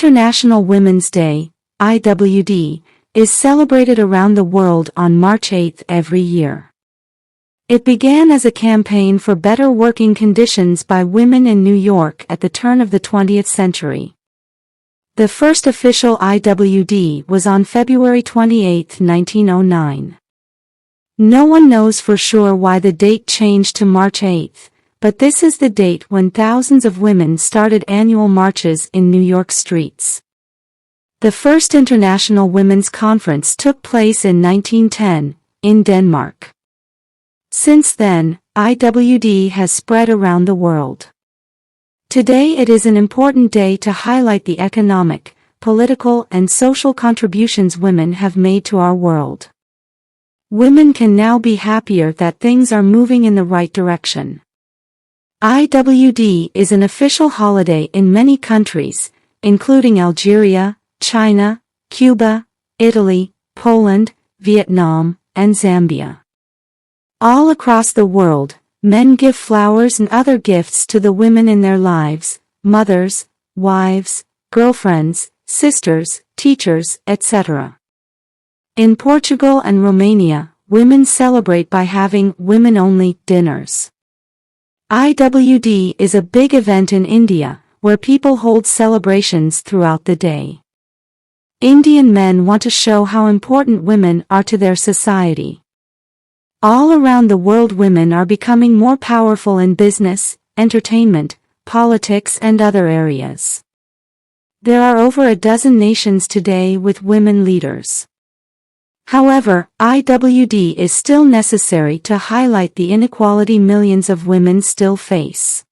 International Women's Day, IWD, is celebrated around the world on March 8 every year. It began as a campaign for better working conditions by women in New York at the turn of the 20th century. The first official IWD was on February 28, 1909. No one knows for sure why the date changed to March 8, but this is the date when thousands of women started annual marches in New York streets. The first International Women's Conference took place in 1910, in Denmark. Since then, IWD has spread around the world. Today it is an important day to highlight the economic, political and social contributions women have made to our world. Women can now be happier that things are moving in the right direction. IWD is an official holiday in many countries, including Algeria, China, Cuba, Italy, Poland, Vietnam, and Zambia. All across the world, men give flowers and other gifts to the women in their lives, mothers, wives, girlfriends, sisters, teachers, etc. In Portugal and Romania, women celebrate by having women-only dinners. IWD is a big event in India, where people hold celebrations throughout the day. Indian men want to show how important women are to their society. All around the world, women are becoming more powerful in business, entertainment, politics and other areas. There are over a dozen nations today with women leaders. However, IWD is still necessary to highlight the inequality millions of women still face.